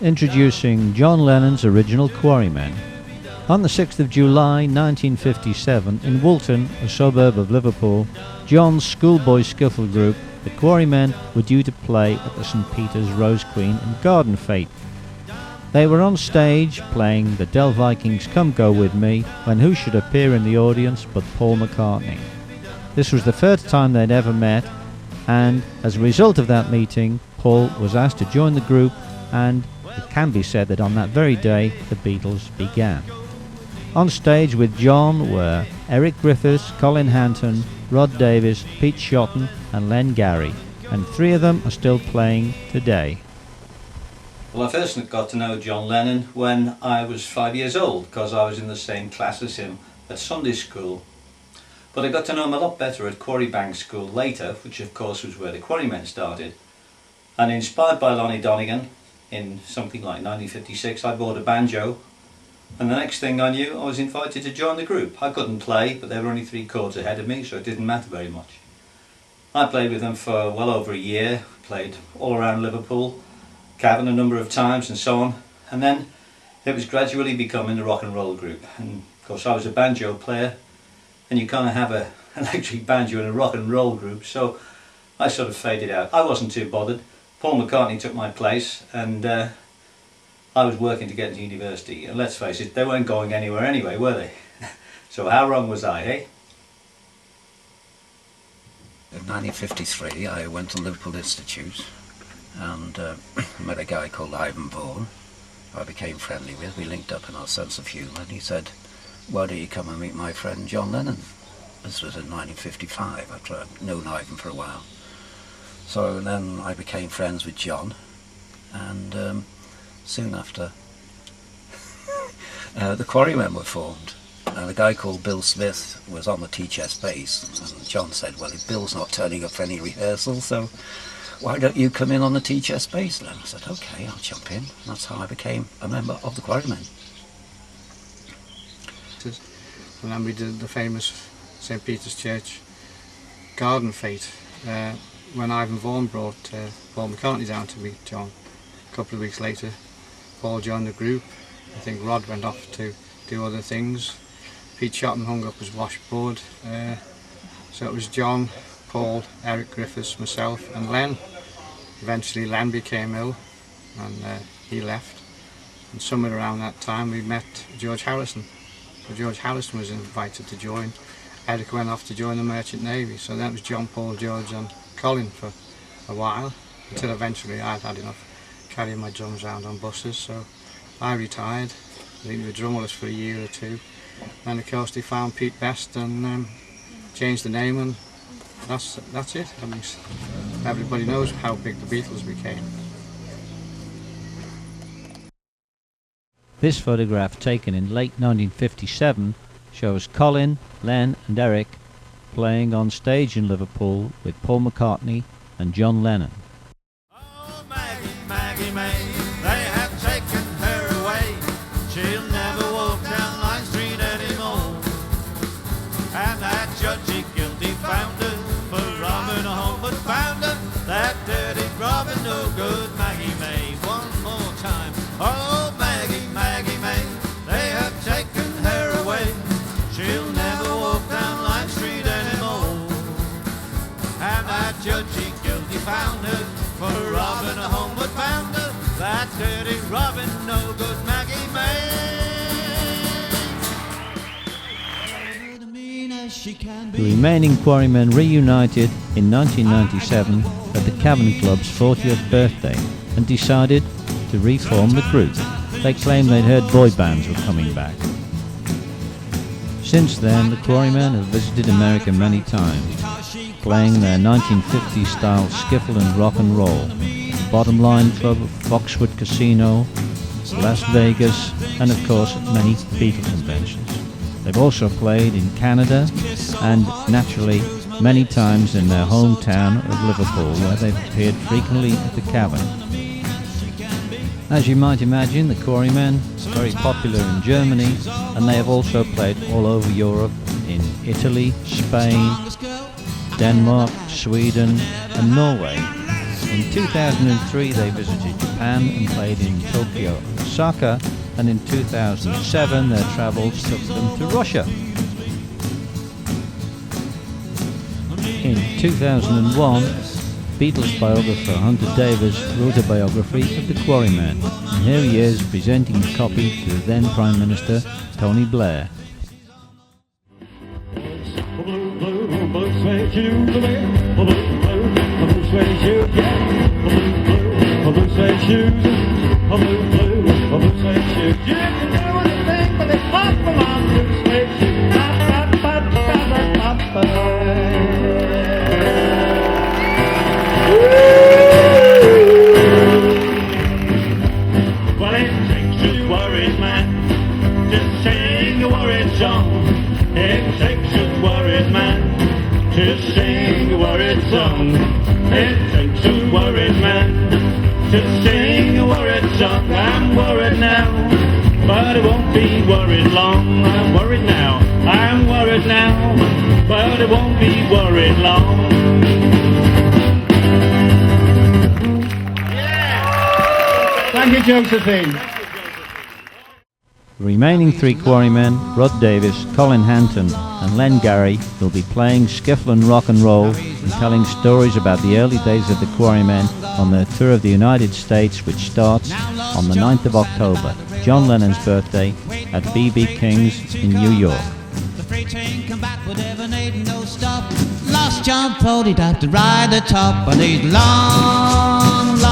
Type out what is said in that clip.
Introducing John Lennon's original Quarrymen. On the 6th of July 1957, in Woolton, a suburb of Liverpool, John's schoolboy skiffle group, the Quarrymen, were due to play at the St Peter's Rose Queen and Garden Fete. They were on stage playing the Del Vikings' Come Go With Me when who should appear in the audience but Paul McCartney. This was the first time they'd ever met, and as a result of that meeting, Paul was asked to join the group, and it can be said that on that very day the Beatles began. On stage with John were Eric Griffiths, Colin Hanton, Rod Davis, Pete Shotton and Len Gary, and three of them are still playing today. Well, I first got to know John Lennon when I was 5 years old, because I was in the same class as him at Sunday school. But I got to know him a lot better at Quarrymen School later, which of course was where the Quarrymen started. And inspired by Lonnie Donegan, in something like 1956, I bought a banjo, and the next thing I knew I was invited to join the group. I couldn't play, but they were only 3 chords ahead of me, so it didn't matter very much. I played with them for well over a year, played all around Liverpool, Cavan a number of times and so on, and then it was gradually becoming a rock and roll group. And of course I was a banjo player, and you can't have an electric banjo in a rock and roll group, so I sort of faded out. I wasn't too bothered. Paul McCartney took my place, and I was working to get into university, and let's face it, they weren't going anywhere anyway, were they? So how wrong was I, eh? In 1953 I went to Liverpool Institute and met a guy called Ivan Vaughan, who I became friendly with. We linked up in our sense of humour, and he said, "Why don't you come and meet my friend John Lennon?" This was in 1955, after I'd known Ivan for a while. So then I became friends with John, and soon after the Quarrymen were formed. And a guy called Bill Smith was on the tea-chest bass, and John said, "Well, if Bill's not turning up for any rehearsal, so why don't you come in on the tea-chest bass then?" I said, "Okay, I'll jump in." That's how I became a member of the Quarrymen. And then we did the famous St Peter's Church Garden Fete, when Ivan Vaughan brought Paul McCartney down to meet John. A couple of weeks later, Paul joined the group. I think Rod went off to do other things. Pete Shotton hung up his washboard. So it was John, Paul, Eric Griffiths, myself and Len. Eventually Len became ill and he left. And somewhere around that time we met George Harrison. So George Harrison was invited to join. Eric went off to join the Merchant Navy. So that was John, Paul, George and Colin for a while, until eventually I'd had enough carrying my drums around on buses, so I retired. I think we were drummerless for a year or two. Then of course they found Pete Best and changed the name, and that's it. I mean, everybody knows how big the Beatles became. This photograph, taken in late 1957, shows Colin, Len and Eric playing on stage in Liverpool with Paul McCartney and John Lennon. Oh, Maggie, Maggie May, they have taken her away. She'll never walk down Line Street anymore. And that judgy guilty found her for robbing a home, but found her, that dirty robbing no good Maggie May. One more time. Oh, Maggie, Maggie May, they have taken her away. She'll never walk down Line Street anymore. And that judgy guilty found her for robbing a home, but found her, that dirty robbing no good Maggie May. The remaining Quarrymen reunited in 1997 at the Cavan Club's 40th birthday and decided to reform the group. They claimed they'd heard boy bands were coming back. Since then, the Quarrymen have visited America many times, playing their 1950s style skiffle and rock and roll, the Bottom Line Club, Foxwood Casino, Las Vegas, and of course at many Beatle conventions. They've also played in Canada and, naturally, many times in their hometown of Liverpool, where they've appeared frequently at the Cavan. As you might imagine, the Quarrymen are very popular in Germany, and they have also played all over Europe, in Italy, Spain, Denmark, Sweden and Norway. In 2003 they visited Japan and played in Tokyo and Osaka, and in 2007 their travels took them to Russia. In 2001, Beatles biographer Hunter Davis wrote a biography of the Quarrymen, and here he is presenting a copy to the then Prime Minister Tony Blair. Well, it takes a worried man to sing a worried song. It takes a worried man to sing a worried song. It takes a worried man to sing a worried song. I'm worried now, but I won't be worried long. I'm worried now, I'm worried now, but I won't be worried long. Thank you, Josephine. The remaining three Quarrymen, Rod Davis, Colin Hanton and Len Garry, will be playing skiffle and rock and roll and telling stories about the early days of the Quarrymen on their tour of the United States, which starts on the 9th of October, John Lennon's birthday, at B.B. King's in New York. The freight train come back with ever need no stop. Lost John thought he'd have to ride the top on these long